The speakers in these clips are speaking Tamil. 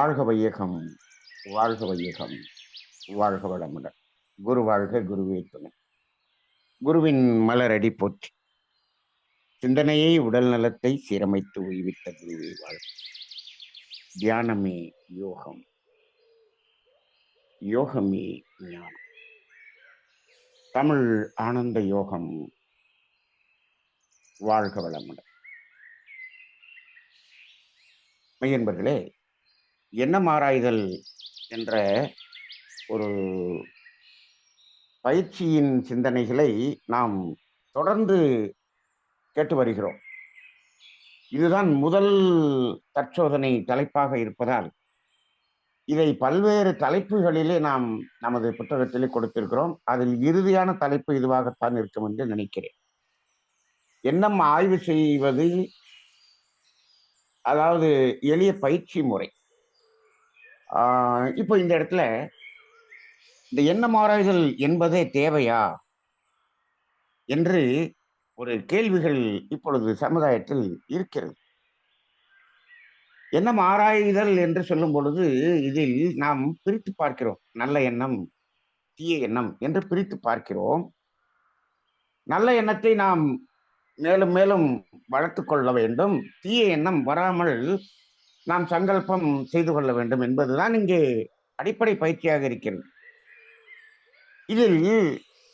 வாழ்க வையகம், வாழ்க வையகம், வாழ்க வளமுடன். குரு வாழ்க, குருவே துணை. குருவின் மலரடி போற்றி. சிந்தனையை உடல் நலத்தை சீரமைத்து உய்வித்த குருவே வாழ்க. தியானமே யோகம், யோகமே ஞானம். தமிழ் ஆனந்த யோகம். வாழ்க வளமுடன். மையன்பர்களே, எண்ணம் ஆராய்தல் என்ற ஒரு பயிற்சியின் சிந்தனைகளை நாம் தொடர்ந்து கேட்டு வருகிறோம். இதுதான் முதல் தற்சோதனை தலைப்பாக இருப்பதால் இதை பல்வேறு தலைப்புகளிலே நாம் நமது புத்தகத்திலே கொடுத்திருக்கிறோம். அதில் இறுதியான தலைப்பு இதுவாகத்தான் இருக்கும் என்று நினைக்கிறேன். எண்ணம் ஆய்வு செய்வது, அதாவது எளிய பயிற்சி முறை. இப்போ இந்த இடத்துல இந்த எண்ணம் ஆராய்தல் என்பதே தேவையா என்று ஒரு கேள்விகள் இப்பொழுது சமுதாயத்தில் இருக்கிறது. எண்ணம் ஆராய்தல் என்று சொல்லும் பொழுது இதில் நாம் பிரித்து பார்க்கிறோம். நல்ல எண்ணம், தீய எண்ணம் என்று பிரித்து பார்க்கிறோம். நல்ல எண்ணத்தை நாம் மேலும் மேலும் வளர்த்து கொள்ள வேண்டும். தீய எண்ணம் வராமல் நாம் சங்கல்பம் செய்து கொள்ள வேண்டும் என்பதுதான் இங்கே அடிப்படை பயிற்சியாக இருக்கிறது. இதில்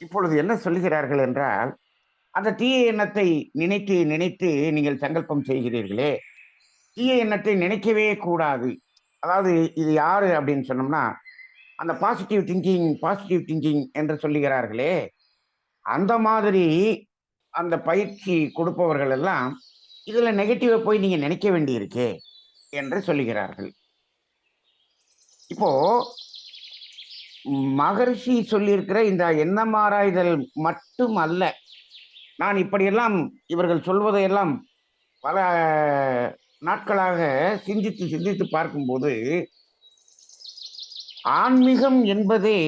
இப்பொழுது என்ன சொல்லுகிறார்கள் என்றால், அந்த தீய எண்ணத்தை நினைத்து நினைத்து நீங்கள் சங்கல்பம் செய்கிறீர்களே, தீய எண்ணத்தை நினைக்கவே கூடாது. அதாவது இது யாரு அப்படின்னு சொன்னோம்னா, அந்த பாசிட்டிவ் திங்கிங் என்று சொல்லுகிறார்களே, அந்த மாதிரி அந்த பயிற்சி கொடுப்பவர்கள் எல்லாம் இதுல நெகட்டிவா போய் நீங்க நினைக்க வேண்டியிருக்கு என்று சொல்லுகிறார்கள். இப்போ மகரிஷி சொல்லியிருக்கிற இந்த எண்ணம் ஆராய்தல் மட்டும் அல்ல. நான் இப்படியெல்லாம் இவர்கள் சொல்வதையெல்லாம் பல நாட்களாக சிந்தித்து சிந்தித்து பார்க்கும்போது, ஆன்மீகம் என்பதே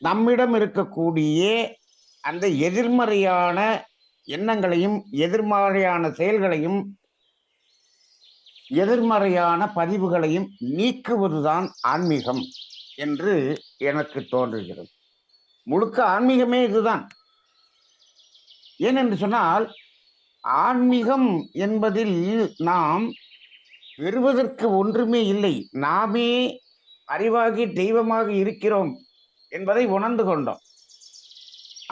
நம்மிடம் இருக்கக்கூடிய அந்த எதிர்மறையான எண்ணங்களையும், எதிர்மறையான செயல்களையும், எதிர்மறையான பதிவுகளையும் நீக்குவதுதான் ஆன்மீகம் என்று எனக்கு தோன்றுகிறது. முழுக்க ஆன்மீகமே இதுதான். ஏனென்று சொன்னால், ஆன்மீகம் என்பதில் நாம் பெறுவதற்கு ஒன்றுமே இல்லை. நாமே அறிவாகி தெய்வமாக இருக்கிறோம் என்பதை உணர்ந்து கொண்டோம்.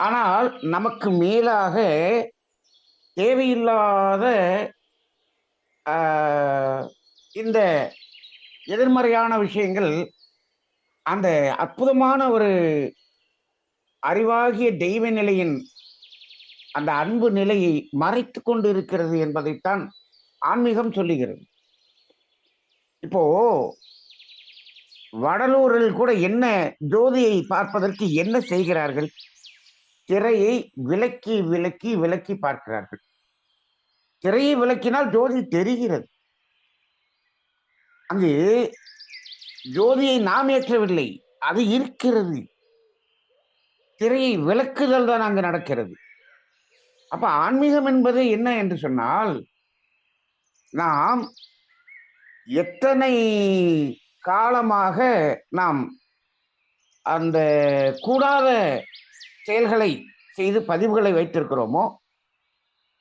ஆனால் நமக்கு மேலாக தேவையில்லாத இந்த எதிர்மறையான விஷயங்கள் அந்த அற்புதமான ஒரு அறிவாகிய தெய்வ நிலையின் அந்த அன்பு நிலையை மறைத்து கொண்டு இருக்கிறது என்பதைத்தான் ஆன்மீகம் சொல்லுகிறது. இப்போ வடலூரில் கூட என்ன ஜோதியை பார்ப்பதற்கு என்ன செய்கிறார்கள்? திரையை விலக்கி விலக்கி விலக்கி பார்க்கிறார்கள். திரையை விலக்கினால் ஜோதி தெரிகிறது. அங்கு ஜோதியை நாம் ஏற்றவில்லை, அது இருக்கிறது. திரையை விலக்குதல் தான் அங்கு நடக்கிறது. அப்ப ஆன்மீகம் என்பது என்ன என்று சொன்னால், நாம் எத்தனை காலமாக நாம் அந்த கூடாத செயல்களை செய்து பதிவுகளை வைத்திருக்கிறோமோ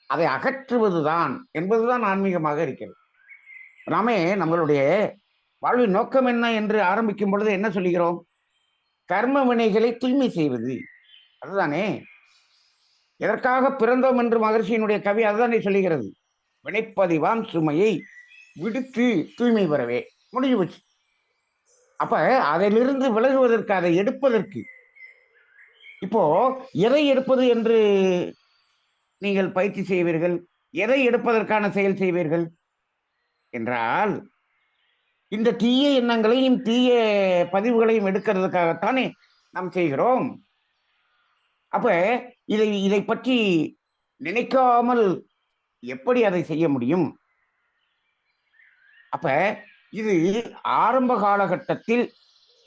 அதை அகற்றுவதுதான் என்பதுதான் ஆன்மீகமாக இருக்கிறது. நாமே நம்மளுடைய வாழ்வின் நோக்கம் என்ன என்று ஆரம்பிக்கும் பொழுது என்ன சொல்லுகிறோம்? கர்ம வினைகளை தூய்மை செய்வது. அதுதானே எதற்காக பிறந்தோம் என்று மகர்ஷியினுடைய கவி அதுதானே சொல்லுகிறது. வினைப்பதிவாம் சுமையை விடுத்து தூய்மை பெறவே. முடிஞ்சு போச்சு. அப்ப அதிலிருந்து விலகுவதற்கு, அதை எடுப்பதற்கு, இப்போ எதை எடுப்பது என்று நீங்கள் பயிற்சி செய்வீர்கள்? எதை எடுப்பதற்கான செயல் செய்வீர்கள் என்றால், இந்த தீய எண்ணங்களையும் தீய பதிவுகளையும் எடுக்கிறதுக்காகத்தானே நாம் செய்கிறோம். அப்ப இதை பற்றி நினைக்காமல் எப்படி அதை செய்ய முடியும்? அப்ப இது ஆரம்ப காலகட்டத்தில்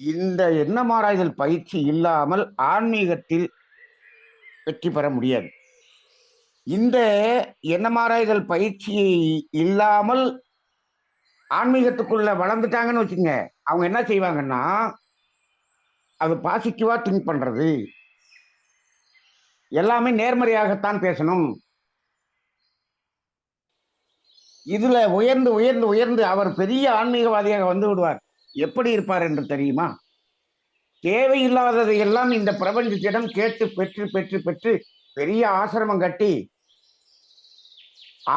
இந்த எண்ணமாராய்தல் பயிற்சி இல்லாமல் ஆன்மீகத்தில் வெற்றி பெற முடியாது. இந்த எண்ணமாராய்தல் பயிற்சி இல்லாமல் ஆன்மீகத்துக்குள்ள வளர்ந்துட்டாங்கன்னு வச்சுங்க, அவங்க என்ன செய்வாங்கன்னா, அது பாசிட்டிவா திங்க் பண்றது, எல்லாமே நேர்மறையாகத்தான் பேசணும். இதுல உயர்ந்து உயர்ந்து உயர்ந்து அவர் பெரிய ஆன்மீகவாதியாக வந்து விடுவார். எப்படி இருப்பார் என்று தெரியுமா? தேவையில்லாததை எல்லாம் இந்த பிரபஞ்சத்திடம் கேட்டு பெற்று பெற்று பெற்று பெரிய ஆசிரமம் கட்டி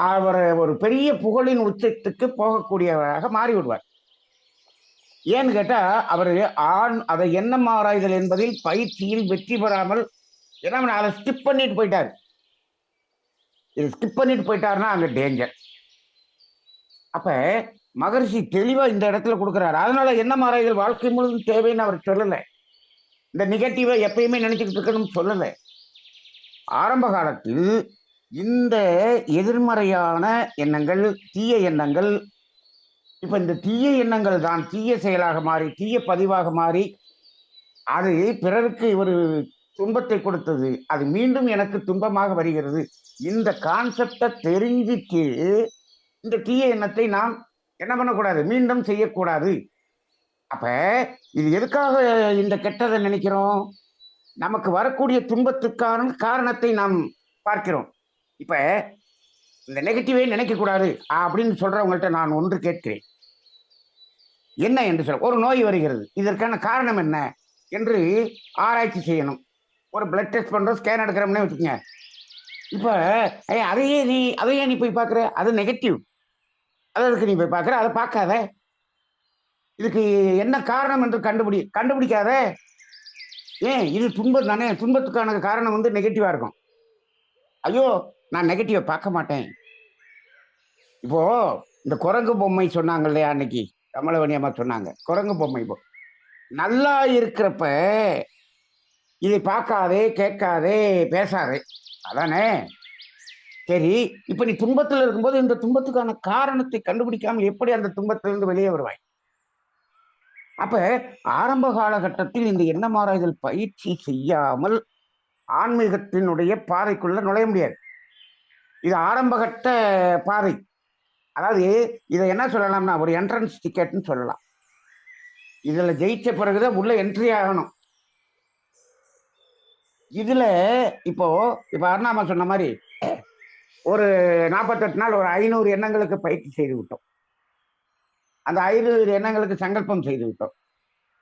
அவரை ஒரு பெரிய புகழின் உச்சத்துக்கு போகக்கூடியவராக மாறி விடுவார். ஏன்னு கேட்டா, அவரு அதை எண்ணம் ஆராய்தல் என்பதில் பயிற்சியில் வெற்றி பெறாமல், ஏன்னா அதை ஸ்கிப் பண்ணிட்டு போயிட்டாரு. இது ஸ்கிப் பண்ணிட்டு போயிட்டாருன்னா அங்க டேஞ்சர். அப்ப மகரிஷி தெளிவா இந்த இடத்துல கொடுக்கிறாரு. அதனால எண்ணம் ஆராய்தல் வாழ்க்கை முழுவதும் தேவைன்னு அவர் சொல்லல. இந்த நெகட்டிவா எப்பயுமே நினைச்சுக்கிட்டு இருக்கணும்னு சொல்லல. ஆரம்ப காலத்தில் இந்த எதிர்மறையான எண்ணங்கள், தீய எண்ணங்கள், இப்ப இந்த தீய எண்ணங்கள் தான் தீய செயலாக மாறி, தீய பதிவாக மாறி, அது பிறருக்கு ஒரு துன்பத்தை கொடுத்தது, அது மீண்டும் எனக்கு துன்பமாக வருகிறது. இந்த கான்செப்டை தெரிஞ்சிட்டு இந்த தீய எண்ணத்தை நாம் என்ன பண்ணக்கூடாது, மீண்டும் செய்யக்கூடாது. அப்ப இது எதுக்காக இந்த கெட்டதை நினைக்கிறோம்? நமக்கு வரக்கூடிய துன்பத்துக்கான காரணத்தை நாம் பார்க்கிறோம். இப்ப இந்த நெகட்டிவே நினைக்க கூடாது அப்படின்னு சொல்றவங்கள்ட்ட நான் ஒன்று கேட்கிறேன். என்ன என்று சொல்ல, ஒரு நோய் வருகிறது, இதற்கான காரணம் என்ன என்று ஆராய்ச்சி செய்யணும். ஒரு பிளட் டெஸ்ட் பண்றோம், ஸ்கேன் எடுக்கிறோம்னே வச்சுக்கோங்க. இப்ப அதையே நீ போய் பார்க்குற, அது நெகட்டிவ். அதற்கு நீ போய் பார்க்குற, அதை பார்க்காத. இதுக்கு என்ன காரணம் என்று கண்டுபிடிக்காத. ஏன், இது துன்பம் தானே, துன்பத்துக்கான காரணம் வந்து நெகட்டிவா இருக்கும். ஐயோ, நான் நெகட்டிவ பார்க்க மாட்டேன். இப்போ இந்த குரங்கு பொம்மை சொன்னாங்க இல்லையா அன்னைக்கு, கமலவணி அம்மா சொன்னாங்க, குரங்கு பொம்மை. இப்போ நல்லா இருக்கிறப்ப இதை பார்க்காதே, கேட்காதே, பேசாதே, அதானே? சரி, இப்ப நீ துன்பத்தில் இருக்கும்போது இந்த துன்பத்துக்கான காரணத்தை கண்டுபிடிக்காமல் எப்படி அந்த துன்பத்திலிருந்து வெளியே வருவாய்? அப்ப ஆரம்ப காலகட்டத்தில் இந்த எண்ணம் ஆராய்தல் பயிற்சி செய்யாமல் ஆன்மீகத்தினுடைய பாதைக்குள்ள நுழைய முடியாது. இது ஆரம்பகட்ட பாதை. அதாவது இதை என்ன சொல்லலாம்னா, ஒரு என்ட்ரன்ஸ் டிக்கெட்னு சொல்லலாம். இதுல ஜெயிச்ச பிறகுதான் உள்ள என்ட்ரி ஆகணும். இதுல இப்போ அருணாமா சொன்ன மாதிரி ஒரு 48 நாள் ஒரு 500 எண்ணங்களுக்கு பயிற்சி செய்து விட்டோம். அந்த 500 எண்ணங்களுக்கு சங்கல்பம் செய்து விட்டோம்.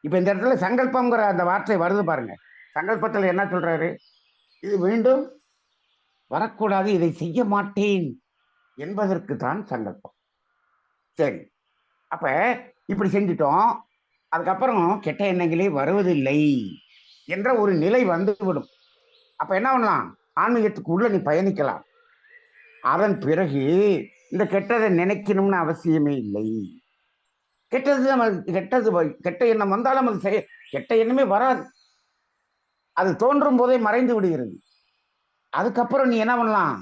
இப்ப இந்த இடத்துல சங்கல்பம்ங்கிற அந்த வார்த்தை வருது பாருங்க. சங்கல்பத்தில் என்ன சொல்றாரு? இது மீண்டும் வரக்கூடாது, இதை செய்ய மாட்டேன் என்பதற்கு தான் சங்கல்பம். சரி, அப்ப இப்படி செஞ்சிட்டோம். அதுக்கப்புறம் கெட்ட எண்ணங்களே வருவதில்லை என்ற ஒரு நிலை வந்துவிடும். அப்ப என்ன பண்ணலாம்? ஆன்மீகத்துக்கு உள்ள நீ பயணிக்கலாம். அதன் பிறகு இந்த கெட்டதை நினைக்கணும்னு அவசியமே இல்லை. கெட்ட எண்ணம் வந்தாலும் அது கெட்ட எண்ணமே வராது. அது தோன்றும் போதே மறைந்து விடுகிறது. அதுக்கப்புறம் நீ என்ன பண்ணலாம்?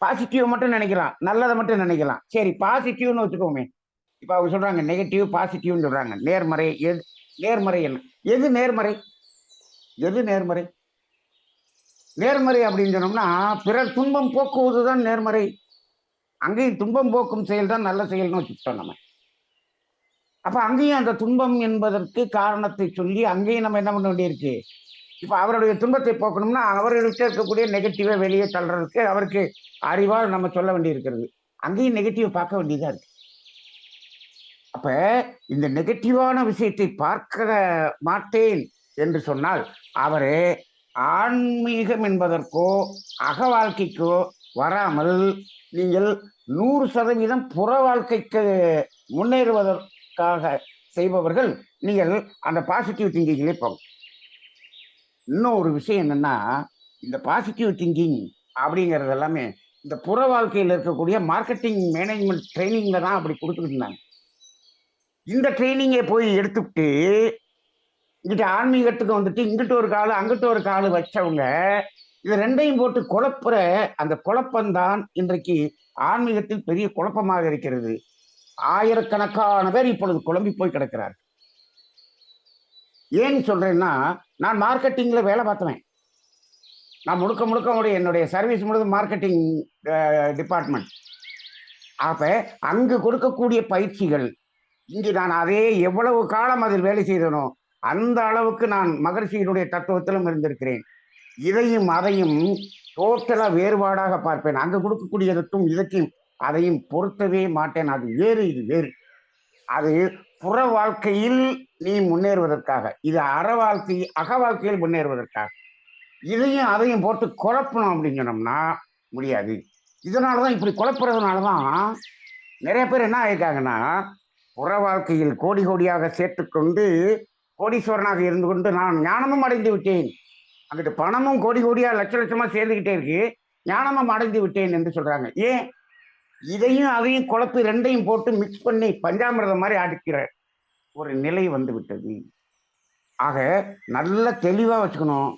பாசிட்டிவ் மட்டும் நினைக்கலாம், நல்லதை மட்டும் நினைக்கலாம். சரி, பாசிட்டிவ்னு வச்சுக்கோமே. இப்ப அவங்க சொல்றாங்க நெகட்டிவ் பாசிட்டிவ்னு சொல்றாங்க. நேர்மறை நேர்மறை என்ன? எது நேர்மறை? எது நேர்மறை? நேர்மறை அப்படின்னு சொன்னோம்னா பிறர் துன்பம் போக்குவதுதான் நேர்மறை. அங்கேயும் துன்பம் போக்கும் செயல் தான் நல்ல செயல்னு வச்சுக்கிட்டோம் நம்ம. அப்ப அங்கேயும் அந்த துன்பம் என்பதற்கு காரணத்தை சொல்லி அங்கேயும் நம்ம என்ன பண்ண வேண்டியிருக்கு? இப்ப அவருடைய துன்பத்தை போக்கணும்னா அவர்களுக்கு இருக்கக்கூடிய நெகட்டிவை வெளியே தள்ளுறதுக்கு அவருக்கு அறிவால் நம்ம சொல்ல வேண்டி இருக்கிறது. அங்கேயும் நெகட்டிவ் பார்க்க வேண்டியதா இருக்கு. அப்ப இந்த நெகட்டிவான விஷயத்தை பார்க்க மாட்டேன் என்று சொன்னால் அவரு ஆன்மீகம் என்பதற்கோ அக வாழ்க்கைக்கோ வராமல் நீங்கள் 100% புற வாழ்க்கைக்கு முன்னேறுவதற்காக செய்பவர்கள் நீங்கள் அந்த பாசிட்டிவ் திங்கிங்லே போங்க. இன்னொரு விஷயம் என்னன்னா, இந்த பாசிட்டிவ் திங்கிங் அப்படிங்கிறது எல்லாமே இந்த புற வாழ்க்கையில் இருக்கக்கூடிய மார்க்கெட்டிங் மேனேஜ்மெண்ட் ட்ரைனிங்ல தான் அப்படி கொடுத்துக்கிட்டு இருந்தாங்க. இந்த ட்ரைனிங்கை போய் எடுத்துக்கிட்டு இங்கிட்ட ஆன்மீகத்துக்கு வந்துட்டு இங்கிட்ட ஒரு காலு அங்கிட்ட ஒரு காலு வச்சவங்க இது ரெண்டையும் போட்டு குழப்புற அந்த குழப்பம்தான் இன்றைக்கு ஆன்மீகத்தில் பெரிய குழப்பமாக இருக்கிறது. ஆயிரக்கணக்கான பேர் இப்பொழுது குழம்பி போய் கிடக்கிறார். ஏன் சொல்றேன்னா, நான் மார்க்கெட்டிங்ல வேலை பார்த்தவன். நான் முழுக்க என்னுடைய சர்வீஸ் முழுவதும் மார்க்கெட்டிங் டிபார்ட்மெண்ட். அப்ப அங்கு கொடுக்கக்கூடிய பயிற்சிகள் இங்கு நான் அதே எவ்வளவு காலம் அதில் வேலை செய்தனோ அந்த அளவுக்கு நான் மகரிஷியினுடைய தத்துவத்திலும் இருந்திருக்கிறேன். இதையும் அதையும் டோட்டலா வேறுபாடாக பார்ப்பேன். அங்கு கொடுக்கக்கூடியதற்கும் இதற்கும் அதையும் பொருத்தவே மாட்டேன். அது வேறு, இது வேறு. அது புற வாழ்க்கையில் நீ முன்னேறுவதற்காக, இது அக வாழ்க்கையில் முன்னேறுவதற்காக. இதையும் அதையும் போட்டு குழப்பணும் அப்படின்னு சொன்னோம்னா முடியாது. இதனாலதான் இப்படி குழப்புறதுனாலதான் நிறைய பேர் என்ன ஆயிருக்காங்கன்னா, புற வாழ்க்கையில் கோடி கோடியாக சேர்த்துக்கொண்டு கோடீஸ்வரனாக இருந்து கொண்டு நான் ஞானமும் அடைந்து விட்டேன், அங்கிட்டு பணமும் கோடி கோடியா லட்ச லட்சமா சேர்ந்துகிட்டே இருக்கு, ஞானமும் அடைந்து விட்டேன் என்று சொல்றாங்க. ஏன்? இதையும் அதையும் குழப்பி ரெண்டையும் போட்டு மிக்ஸ் பண்ணி பஞ்சாமிரதம் மாதிரி அடிக்கிற ஒரு நிலை வந்து விட்டது. ஆக நல்ல தெளிவா வச்சுக்கணும்.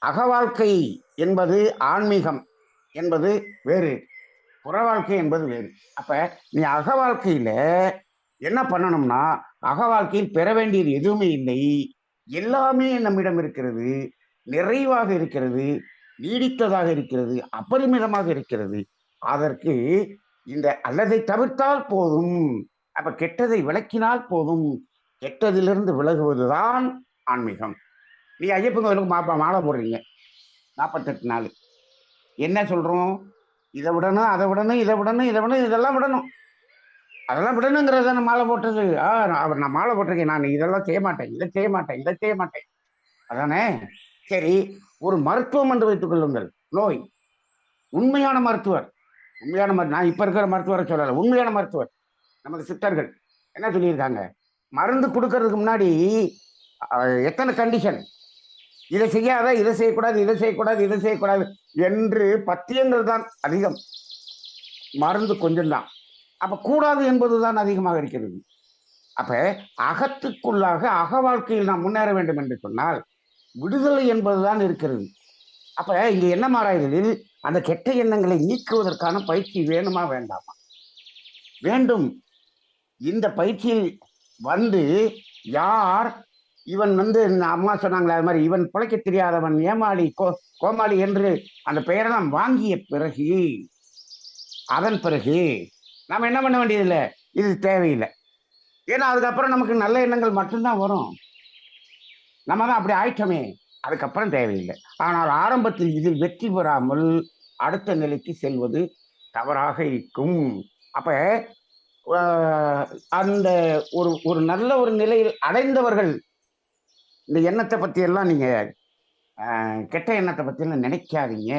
அக வாழ்க்கை என்பது ஆன்மீகம் என்பது வேறு, புற வாழ்க்கை என்பது வேறு. அப்ப நீ அக வாழ்க்கையில என்ன பண்ணணும்னா, அக வாழ்க்கையில் பெற வேண்டியது எதுவுமே இல்லை, எல்லாமே நம்மிடம் இருக்கிறது, நிறைவாக இருக்கிறது, நீடித்ததாக இருக்கிறது, அபரிமிதமாக இருக்கிறது. அதற்கு இந்த அல்லதை தவிர்த்தால் போதும். அப்ப கெட்டதை விளக்கினால் போதும். கெட்டதிலிருந்து விலகுவதுதான் ஆன்மீகம். நீ ஐயப்பன் கோயிலுக்கு மாலை போடுறீங்க 48 நாள். என்ன சொல்றோம்? இதை விடணும், அதை விடணும், இதை விடணும், இதை விடணும், இதெல்லாம் விடணும். அதெல்லாம் விடணுங்கிறத நான் மாலை போட்டது. நான் மாலை போட்டிருக்கேன், நான் இதெல்லாம் செய்ய மாட்டேன், இதை செய்ய மாட்டேன், இதை செய்ய மாட்டேன். அதானே? சரி, ஒரு மருத்துவம் என்று வைத்துக் கொள்ளுங்கள். நோய், உண்மையான மருத்துவர், நான் இப்ப இருக்கிற மருத்துவரை சொல்லல, உண்மையான மருத்துவர் நமது சித்தர்கள் என்ன சொல்லியிருக்காங்க? மருந்து கொடுக்கறதுக்கு முன்னாடி எத்தனை கண்டிஷன், இதை செய்யாத, இதை செய்யக்கூடாது, இதை செய்யக்கூடாது, இதை செய்யக்கூடாது என்று பத்தியங்கள் தான் அதிகம், மருந்து கொஞ்சம் தான். அப்ப கூடாது என்பதுதான் அதிகமாக இருக்கிறது. அப்ப அகத்துக்குள்ளாக அக வாழ்க்கையில் நாம் முன்னேற வேண்டும் என்று சொன்னால் விடுதலை என்பதுதான் இருக்கிறது. அப்ப இங்க என்ன மாறாயதில் அந்த கெட்ட எண்ணங்களை நீக்குவதற்கான பயிற்சி வேணுமா வேண்டாமா? வேண்டும். இந்த பயிற்சியில் வந்து யார் இவன் வந்து அம்மா சொன்னாங்களே அது மாதிரி இவன் பிழைக்க தெரியாதவன், ஏமாளி, கோமாளி என்று அந்த பெயரெல்லாம் வாங்கிய பிறகு அதன் பிறகு நாம் என்ன பண்ண வேண்டியதில்லை, இது தேவையில்லை. ஏன்னா அதுக்கப்புறம் நமக்கு நல்ல எண்ணங்கள் மட்டும்தான் வரும். நம்ம தான் அப்படி ஆயிட்டோமே, அதுக்கப்புறம் தேவையில்லை. ஆனால் ஆரம்பத்தில் இதில் வெற்றி பெறாமல் அடுத்த நிலைக்கு செல்வது தவறாக இருக்கும். அப்ப அந்த ஒரு நல்ல ஒரு நிலையில் அடைந்தவர்கள் இந்த எண்ணத்தை பத்தி எல்லாம் நீங்க கெட்ட எண்ணத்தை பத்தி எல்லாம் நினைக்காதீங்க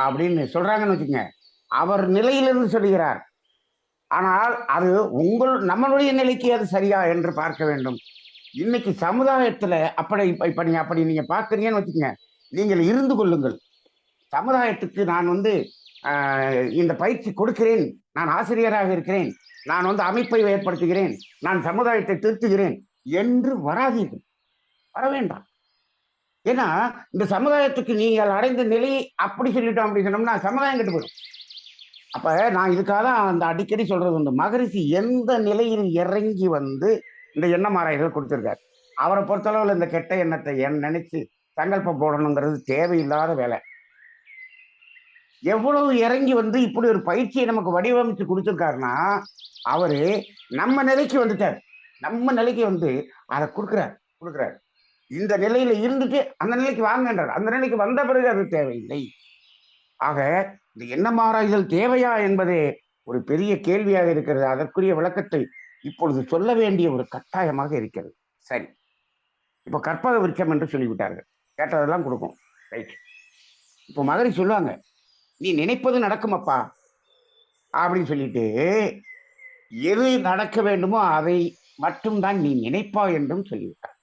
அப்படின்னு சொல்றாங்கன்னு வச்சுக்கோங்க. அவர் நிலையிலிருந்து சொல்லுகிறார். ஆனால் அது நம்மளுடைய நிலைக்கு அது சரியா என்று பார்க்க வேண்டும். இன்னைக்கு சமுதாயத்துல அப்படி நீங்க பார்க்கறீங்கன்னு வச்சுக்கோங்க, நீங்கள் இருந்து கொள்ளுங்கள். சமுதாயத்துக்கு நான் வந்து இந்த பயிற்சி கொடுக்கிறேன், நான் ஆசிரியராக இருக்கிறேன், நான் வந்து அமைப்பை ஏற்படுத்துகிறேன், நான் சமுதாயத்தை திருத்துகிறேன் என்று வராதீர்கள், வர வேண்டாம். ஏன்னா இந்த சமுதாயத்துக்கு நீங்கள் அடைந்த நிலையை அப்படி சொல்லிட்டோம் அப்படின்னு சொன்னோம்னா சமுதாயம் கெட்டு போயிடும். அப்ப நான் இதுக்காக தான் அந்த அடிக்கடி சொல்றது உண்டு, மகரிஷி எந்த நிலையில் இறங்கி வந்து இந்த எண்ணம் ஆராய்கள் கொடுத்திருக்காரு. அவரை பொறுத்தளவுல இந்த கெட்ட எண்ணத்தை நினைச்சு சங்கல்பம் போடணுங்கிறது தேவையில்லாத வேலை. எவ்வளவு இறங்கி வந்து இப்படி ஒரு பயிற்சியை நமக்கு வடிவமைச்சு கொடுத்துருக்காருன்னா அவரு நம்ம நிலைக்கு வந்துட்டார். நம்ம நிலைக்கு வந்து அதை கொடுக்குறார். இந்த நிலையில இருந்துட்டு அந்த நிலைக்கு வாங்கன்றார். அந்த நிலைக்கு வந்த பிறகு அது தேவையில்லை. ஆக இந்த எண்ணம் ஆராய்தல் தேவையா என்பதே ஒரு பெரிய கேள்வியாக இருக்கிறது. அதற்குரிய விளக்கத்தை இப்பொழுது சொல்ல வேண்டிய ஒரு கட்டாயமாக இருக்கிறது. சரி, இப்ப கற்பக விருட்சம் என்று சொல்லிவிட்டார்கள், கேட்டதெல்லாம் கொடுக்கும், ரைட். இப்போ மகரிஷி சொல்லுவாங்க, நீ நினைப்பது நடக்கும் அப்பா அப்படின்னு சொல்லிட்டு எது நடக்க வேண்டுமோ அதை மட்டும்தான் நீ நினைப்பா என்றும் சொல்லிவிட்டார்.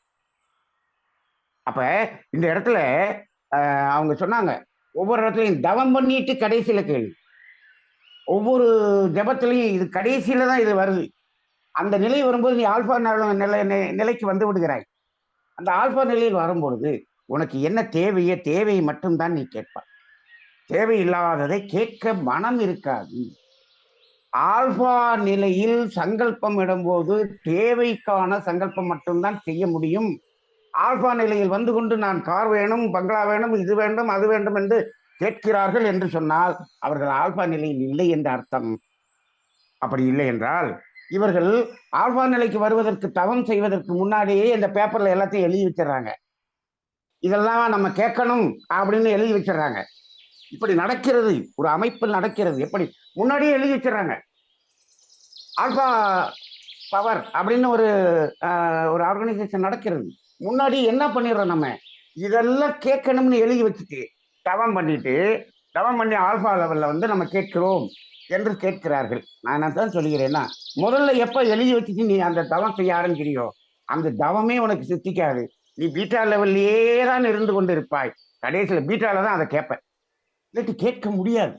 அப்ப இந்த இடத்துல அவங்க சொன்னாங்க, ஒவ்வொரு இடத்துலையும் தவம் பண்ணிட்டு கடைசியில கேள்வி, ஒவ்வொரு ஜபத்திலையும் இது கடைசியில தான் இது வருது. அந்த நிலை வரும்போது நீ ஆல்பா நிலைக்கு வந்து விடுகிறாய். அந்த ஆல்பா நிலையில் வரும்பொழுது உனக்கு என்ன தேவையை மட்டும்தான் நீ கேட்பாய். தேவையில்லாததை கேட்க மனம் இருக்காது. ஆல்பா நிலையில் சங்கல்பம் இடும்போது தேவைக்கான சங்கல்பம் மட்டும்தான் செய்ய முடியும். ஆல்பா நிலையில் வந்து கொண்டு நான் கார் வேணும், பங்களா வேணும், இது வேண்டும், அது வேண்டும் என்று கேட்கிறார்கள் என்று சொன்னால் அவர்கள் ஆல்பா நிலையில் இல்லை என்ற அர்த்தம். அப்படி இல்லை என்றால் இவர்கள் ஆல்பா நிலைக்கு வருவதற்கு தவம் செய்வதற்கு முன்னாடியே இந்த பேப்பர்ல எல்லாத்தையும் எழுதி வச்சிடறாங்க. இதெல்லாம் நம்ம கேட்கணும் அப்படின்னு எழுதி வச்சிடறாங்க. இப்படி நடக்கிறது, ஒரு அமைப்பில் நடக்கிறது. எப்படி முன்னாடியே எழுதி வச்சிடறாங்க. ஆல்பா பவர் அப்படின்னு ஒரு ஆர்கனைசேஷன் நடக்கிறது. முன்னாடி என்ன பண்ணிடுறோம், நம்ம இதெல்லாம் கேட்கணும்னு எழுதி வச்சுட்டு தவம் பண்ணிட்டு தவம் பண்ணி ஆல்பா லெவல்ல நம்ம கேட்கிறோம் என்று கேட்கிறார்கள். நான் என்ன தான் சொல்லுகிறேன்னா, முதல்ல எப்ப எழுதி வச்சுட்டு நீ அந்த தவம் செய்ய ஆரம்பிக்கிறியோ அந்த தவமே உனக்கு சித்திக்காது. நீ பீட்டா லெவல்லையே தான் இருந்து கொண்டு இருப்பாய். கடைசியில் பீட்டால தான் அதை கேட்ப, இல்லாட்டி கேட்க முடியாது.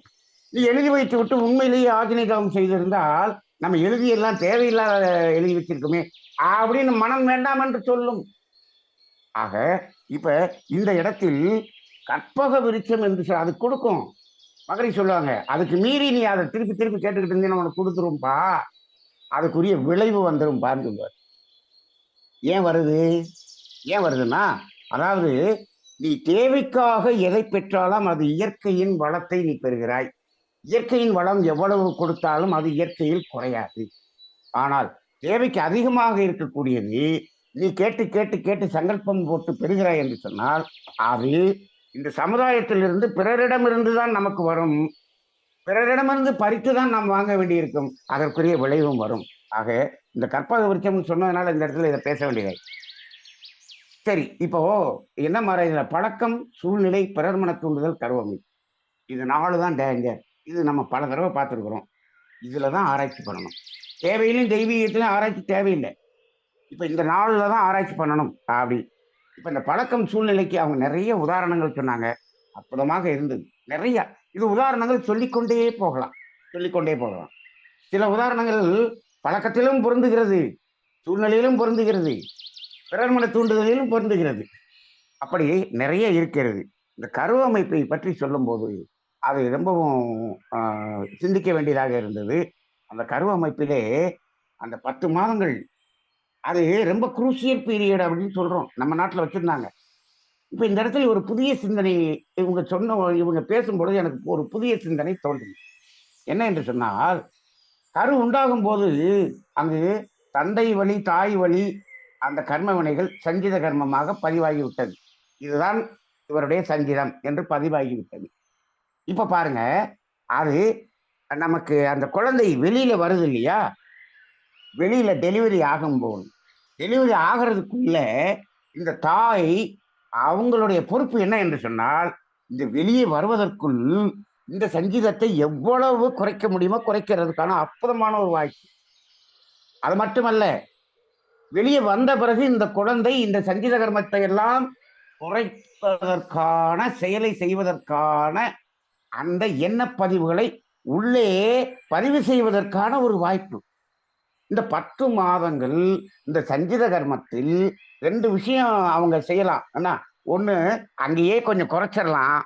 நீ எழுதி வைத்து விட்டு உண்மையிலேயே ஆக்னி தவம் செய்திருந்தால் நம்ம எழுதியெல்லாம் தேவையில்லாத எழுதி வச்சிருக்கோமே அப்படின்னு மனம் வேண்டாம் என்று சொல்லும். ஆக இப்ப இந்த இடத்தில் கற்பக விருட்சம் என்று அது கொடுக்கும். மகரி சொல்லுவாங்க, அதுக்கு மீறி நீ அதை திருப்பி திருப்பி கேட்டுக்கிட்டு இருந்தீங்கன்னா உனக்கு கொடுத்துரும்பா, அதுக்குரிய விளைவு வந்துடும் பாருங்க. ஏன் வருது? ஏன் வருதுன்னா, அதாவது நீ தேவைக்காக எதை பெற்றாலும் அது இயற்கையின் வளத்தை நீ பெறுகிறாய். இயற்கையின் வளம் எவ்வளவு கொடுத்தாலும் அது இயற்கையில் குறையாது. ஆனால் தேவைக்கு அதிகமாக இருக்கக்கூடியது நீ கேட்டு கேட்டு கேட்டு சங்கல்பம் போட்டு பெறுகிறாய் என்று சொன்னால் அது இந்த சமுதாயத்திலிருந்து பிறரிடமிருந்து தான் நமக்கு வரும். பிறரிடமிருந்து பறித்து தான் நாம் வாங்க வேண்டியிருக்கும். அதற்குரிய விளைவும் வரும். ஆக இந்த கற்பக விருட்சம் சொன்னதுனால இந்த இடத்துல இதை பேச வேண்டியது. சரி, இப்போ என்ன மாதிரி பழக்கம், சூழ்நிலை, பிறர்மன தூண்டுதல், கருவமை, இது 4 தான் டேஞ்சர். இது நம்ம பல தடவை பார்த்துருக்குறோம். இதுல தான் ஆராய்ச்சி பண்ணணும். தேவையிலும் தெய்வீகத்திலும் ஆராய்ச்சி தேவையில்லை. இப்ப இந்த 4ல தான் ஆராய்ச்சி பண்ணணும். அப்படி இப்ப இந்த பழக்கம் சூழ்நிலைக்கு அவங்க நிறைய உதாரணங்கள் சொன்னாங்க. அற்புதமாக இருந்தது. நிறைய இது உதாரணங்கள் சொல்லிக்கொண்டே போகலாம், சொல்லிக்கொண்டே போகலாம். சில உதாரணங்கள் பழக்கத்திலும் பொருந்துகிறது, சூழ்நிலையிலும் பொருந்துகிறது, பிறர்மன தூண்டுதலிலும் பொருந்துகிறது. அப்படி நிறைய இருக்கிறது. இந்த கருவ அமைப்பை பற்றி சொல்லும்போது அது ரொம்பவும் சிந்திக்க வேண்டியதாக இருந்தது. அந்த கருவ அமைப்பிலே அந்த 10 மாதங்கள் அது ரொம்ப குரூசியல் பீரியட் அப்படின்னு சொல்றோம். நம்ம நாட்டில் வச்சிருந்தாங்க. இப்ப இந்த இடத்துல ஒரு புதிய சிந்தனை இவங்க பேசும்பொழுது எனக்கு ஒரு புதிய சிந்தனை தோன்றும். என்ன என்று சொன்னால், கரு உண்டாகும் போது அங்கு தந்தை வழி, தாய் வழி அந்த கர்ம வினைகள் சஞ்சித கர்மமாக பதிவாகிவிட்டது. இதுதான் இவருடைய சஞ்சிதம் என்று பதிவாகிவிட்டது. இப்ப பாருங்க, அது நமக்கு அந்த குழந்தை வெளியில வருது இல்லையா, வெளியில டெலிவரி ஆகும்போது டெலிவரி ஆகிறதுக்குள்ள இந்த தாய் அவங்களுடைய பொறுப்பு என்ன என்று சொன்னால், இந்த வெளியே வருவதற்குள் இந்த சங்கீதத்தை எவ்வளவு குறைக்க முடியுமோ குறைக்கிறதுக்கான அற்புதமான ஒரு வாய்ப்பு. அது மட்டுமல்ல, வெளியே வந்த பிறகு இந்த குழந்தை இந்த சங்கீத கர்மத்தை எல்லாம் குறைப்பதற்கான செயலை செய்வதற்கான அந்த எண்ணப்பதிவுகளை உள்ளே பதிவு செய்வதற்கான ஒரு வாய்ப்பு. இந்த 10 மாதங்கள் இந்த சஞ்சித கர்மத்தில் 2 விஷயம் அவங்க செய்யலாம். என்ன ஒண்ணு, அங்கேயே கொஞ்சம் குறைச்சிடலாம்.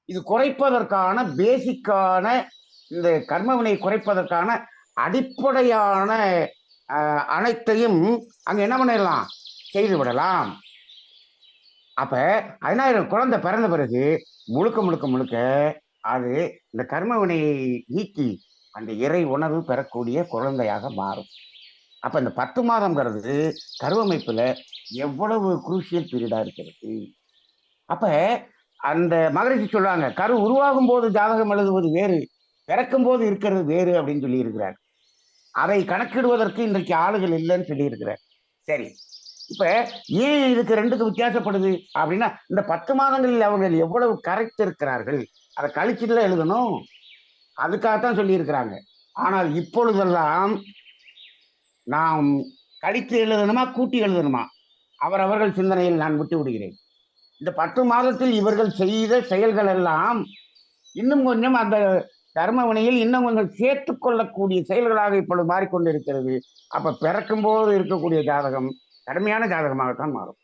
இது குறைப்பதற்கான பேசிக்கான இந்த கர்மவினை குறைப்பதற்கான அடிப்படையான அனைத்தையும் அங்க என்ன பண்ணிடலாம், செய்து விடலாம். அப்ப 15,000 குழந்தை பிறந்த பிறகு முழுக்க முழுக்க முழுக்க அது இந்த கர்மவினையை நீக்கி அந்த இறை உணர்வு பெறக்கூடிய குழந்தையாக மாறும். அப்ப இந்த 10 மாதம்ங்கிறது கருவமைப்புல எவ்வளவு குரூசியல் பீரியடா இருக்கிறது. அப்ப அந்த மகரிஷி சொல்றாங்க, கரு உருவாகும் போது ஜாதகம் எழுதுவது வேறு, பிறக்கும் போது இருக்கிறது வேறு அப்படின்னு சொல்லி இருக்கிறார். அதை கணக்கிடுவதற்கு இன்றைக்கு ஆளுகள் இல்லைன்னு சொல்லி இருக்கிறார். சரி, இப்ப ஏன் இதுக்கு 2க்கும் வித்தியாசப்படுது அப்படின்னா, இந்த 10 மாதங்களில் அவர்கள் எவ்வளவு கரெக்ட் இருக்கிறார்கள் அதை கழிச்சுட்டு எழுதணும். அதுக்காகத்தான் சொல்லி இருக்கிறாங்க. ஆனால் இப்பொழுதெல்லாம் நாம் கழித்து எழுதணுமா கூட்டி எழுதணுமா அவர்கள் சிந்தனையில் நான் விட்டு விடுகிறேன். இந்த 10 மாதத்தில் இவர்கள் செய்த செயல்கள் எல்லாம் இன்னும் கொஞ்சம் அந்த கர்மவினையில் இன்னும் கொஞ்சம் சேர்த்து கொள்ளக்கூடிய செயல்களாக இப்பொழுது மாறிக்கொண்டிருக்கிறது. அப்ப பிறக்கும் போது இருக்கக்கூடிய ஜாதகம் கடுமையான ஜாதகமாகத்தான் மாறும்.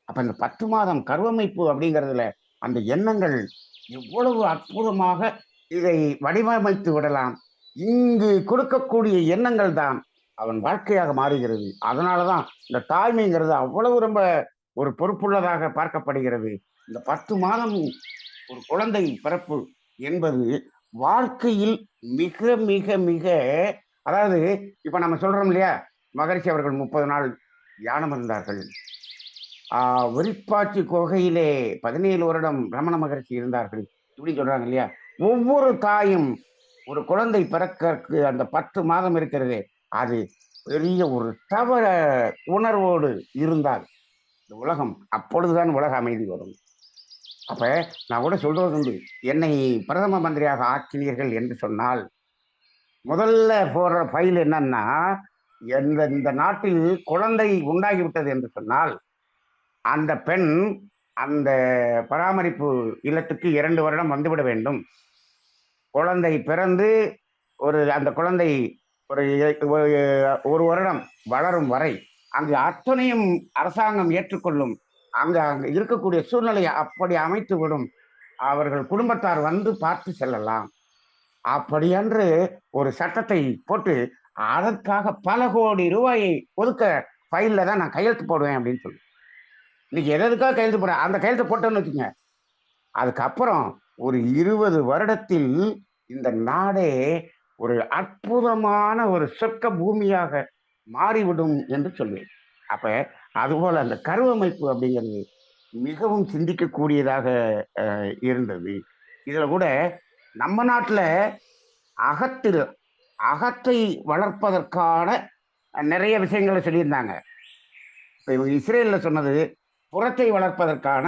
அப்ப இந்த 10 மாதம் கருவமைப்பு அப்படிங்கிறதுல அந்த எண்ணங்கள் எவ்வளவு அற்புதமாக இதை வடிவமைத்து விடலாம். இங்கு கொடுக்கக்கூடிய எண்ணங்கள் தான் அவன் வாழ்க்கையாக மாறுகிறது. அதனாலதான் இந்த தாய்மைங்கிறது அவ்வளவு ரொம்ப ஒரு பொறுப்புள்ளதாக பார்க்கப்படுகிறது. இந்த 10 மாதம் ஒரு குழந்தை பிறப்பு என்பது வாழ்க்கையில் மிக மிக மிக, அதாவது இப்ப நம்ம சொல்றோம் இல்லையா, மகரிஷி அவர்கள் 30 நாள் தியானம் இருந்தார்கள். விருப்பாட்சி குகையிலே 17 வருடம் ரமண மகரிஷி இருந்தார்கள். இப்படி சொல்றாங்க இல்லையா? ஒவ்வொரு தாயும் ஒரு குழந்தை பிறக்கற்கு அந்த 10 மாதம் இருக்கிறதே, அது பெரிய ஒரு தவ உணர்வோடு இருந்தால் இந்த உலகம், அப்பொழுதுதான் உலக அமைதி வரும். அப்ப நான் கூட சொல்றது உண்டு. என்னை பிரதம மந்திரியாக ஆக்கினீர்கள் என்று சொன்னால், முதல்ல போடுற ஃபைல் என்னன்னா, இந்த நாட்டில் குழந்தை உண்டாகிவிட்டது என்று சொன்னால், அந்த பெண் அந்த பராமரிப்பு இல்லத்துக்கு 2 வருடம் வந்துவிட வேண்டும். குழந்தை பிறந்து அந்த குழந்தை ஒரு 1 வருடம் வளரும் வரை அங்கு அத்தனையும் அரசாங்கம் ஏற்றுக்கொள்ளும். அங்க அங்க இருக்கக்கூடிய சூழ்நிலையை அப்படி அமைத்து விடும். அவர்கள் குடும்பத்தார் வந்து பார்த்து செல்லலாம். அப்படியென்று ஒரு சட்டத்தை போட்டு, அதற்காக பல கோடி ரூபாயை ஒதுக்க ஃபைல்ல தான் நான் கையெழுத்து போடுவேன் அப்படின்னு சொல்லி. இன்னைக்கு எதுக்காக கையெழுத்து போடுறேன், அந்த கையெழுத்து போட்டோன்னு வச்சுங்க, அதுக்கப்புறம் ஒரு 20 வருடத்தில் இந்த நாடே ஒரு அற்புதமான ஒரு சொர்க்க பூமியாக மாறிவிடும் என்று சொல்வேன். அப்ப அதுபோல அந்த கருவமைப்பு அப்படிங்கிறது மிகவும் சிந்திக்கக்கூடியதாக இருந்தது. இதுல கூட நம்ம நாட்டுல அகத்தில் அகத்தை வளர்ப்பதற்கான நிறைய விஷயங்களை சொல்லியிருந்தாங்க. இப்ப இவங்க இஸ்ரேல்ல சொன்னது புறத்தை வளர்ப்பதற்கான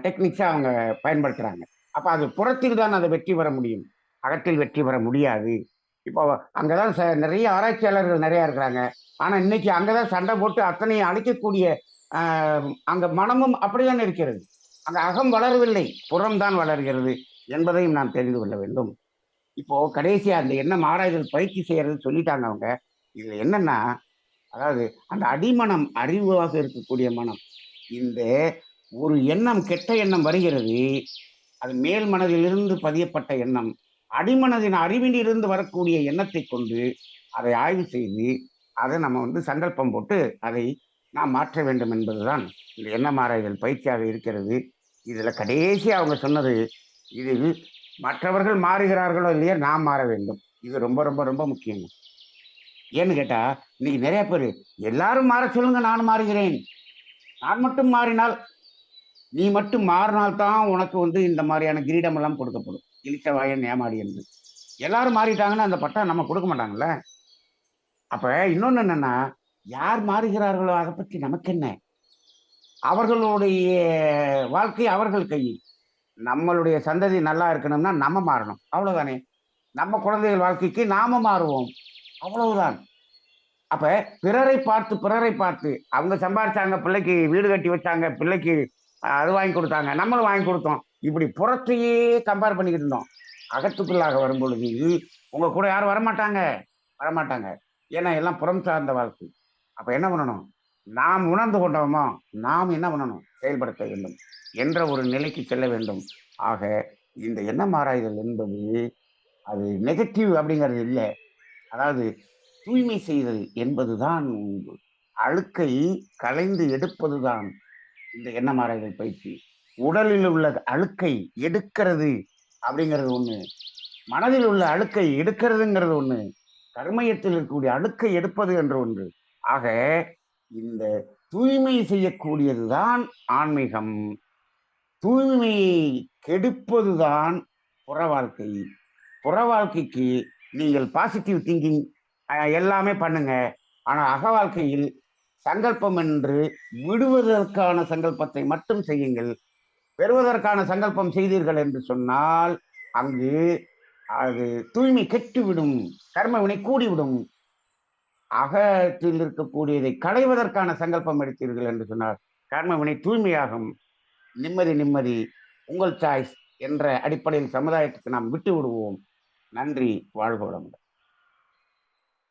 டெக்னிக்ஸை அவங்க பயன்படுத்துறாங்க. அப்ப அது புறத்தில் தான் அதை வெற்றி பெற முடியும், அகத்தில் வெற்றி பெற முடியாது. இப்போ அங்கதான் நிறைய ஆராய்ச்சியாளர்கள் நிறைய இருக்கிறாங்க. ஆனா இன்னைக்கு அங்கதான் சண்டை போட்டு அத்தனையும் அழிக்கக்கூடிய அங்க மனமும் அப்படிதான் இருக்கிறது. அங்க அகம் வளரவில்லை, புறம்தான் வளர்கிறது என்பதையும் நாம் தெரிந்து கொள்ள வேண்டும். இப்போ கடைசியா அந்த எண்ணம் ஆராய்தல் பயிற்சி செய்யறது சொல்லிட்டாங்க அவங்க. இதுல என்னன்னா, அதாவது அந்த அடிமனம் அறிவாக இருக்கக்கூடிய மனம், இந்த ஒரு எண்ணம் கெட்ட எண்ணம் வருகிறது, அது மேல் மனதிலிருந்து பதியப்பட்ட எண்ணம். அடிமனதின் அறிவிலிருந்து வரக்கூடிய எண்ணத்தை கொண்டு அதை ஆய்வு செய்து அதை நம்ம சங்கல்பம் போட்டு அதை நாம் மாற்ற வேண்டும் என்பதுதான் இந்த எண்ணம் ஆராய்தல் பயிற்சியாக இருக்கிறது. இதுல கடைசி அவங்க சொன்னது, இதில் மற்றவர்கள் மாறுகிறார்களோ இல்லையா, நாம் மாற வேண்டும். இது ரொம்ப ரொம்ப ரொம்ப முக்கியம். ஏன்னு கேட்டா, இன்னைக்கு நிறைய பேர் எல்லாரும் மாற சொல்லுங்க, நான் மாறுகிறேன், நான் மட்டும் மாறினால், நீ மட்டும் மாறினால்தான் உனக்கு இந்த மாதிரியான கிரீடம் எல்லாம் கொடுக்கப்படும், இளிச்சவாயன் ஏமாடி என்று. எல்லாரும் மாறிட்டாங்கன்னா அந்த பட்டா நம்ம கொடுக்க மாட்டாங்கல்ல. அப்ப இன்னொன்னு என்னன்னா, யார் மாறுகிறார்களோ அதை பற்றி நமக்கு என்ன? அவர்களுடைய வாழ்க்கை அவர்கள் கையில். நம்மளுடைய சந்ததி நல்லா இருக்கணும்னா நம்ம மாறணும், அவ்வளவுதானே. நம்ம குழந்தைகள் வாழ்க்கைக்கு நாம மாறுவோம், அவ்வளவுதான். அப்ப பிறரை பார்த்து அவங்க சம்பாதிச்சாங்க, பிள்ளைக்கு வீடு கட்டி வச்சாங்க, பிள்ளைக்கு அது வாங்கி கொடுத்தாங்க, நம்மளும் வாங்கி கொடுத்தோம், இப்படி புறத்தையே கம்பேர் பண்ணிக்கிட்டு இருந்தோம். அகத்துக்குள்ளாக வரும் பொழுது உங்க கூட யாரும் வரமாட்டாங்க. ஏன்னா எல்லாம் புறம் சார்ந்த வாழ்க்கை. அப்ப என்ன பண்ணணும், நாம் உணர்ந்து கொண்டோமோ, நாம் என்ன பண்ணணும், செயல்படுத்த வேண்டும் என்ற ஒரு நிலைக்கு செல்ல வேண்டும். ஆக இந்த எண்ணம் ஆராய்தல் என்பது அது நெகட்டிவ் அப்படிங்கிறது இல்லை. அதாவது தூய்மை செய்தல் என்பதுதான், அழுக்கை களைந்து எடுப்பதுதான் இந்த எண்ணம் ஆராய்தல் பயிற்சி. உடலில் உள்ள அழுக்கை எடுக்கிறது அப்படிங்கிறது ஒண்ணு, மனதில் உள்ள அழுக்கை எடுக்கிறதுங்கிறது ஒண்ணு, கர்மயத்தில் இருக்கக்கூடிய அழுக்கை எடுப்பது என்று ஒன்று. ஆக இந்த தூய்மை செய்யக்கூடியதுதான் ஆன்மீகம். தூய்மையை கெடுப்பதுதான் புற வாழ்க்கை. புற வாழ்க்கைக்கு நீங்கள் பாசிட்டிவ் திங்கிங் எல்லாமே பண்ணுங்க. ஆனா அக வாழ்க்கையில் சங்கல்பம் என்று விடுவதற்கான சங்கல்பத்தை மட்டும் செய்யுங்கள். பெறுவதற்கான சங்கல்பம் செய்தீர்கள் என்று சொன்னால் அங்கு அது தூய்மை கெட்டுவிடும், கர்ம வினை கூடிவிடும். அகத்தில் இருக்கக்கூடியதை களைவதற்கான சங்கல்பம் எடுத்தீர்கள் என்று சொன்னால் கர்ம வினை தூய்மையாகும். நிம்மதி உங்கள் சாய்ஸ் என்ற அடிப்படையில் சமுதாயத்துக்கு நாம் விட்டு விடுவோம். நன்றி, வாழ்க வளமுடன்.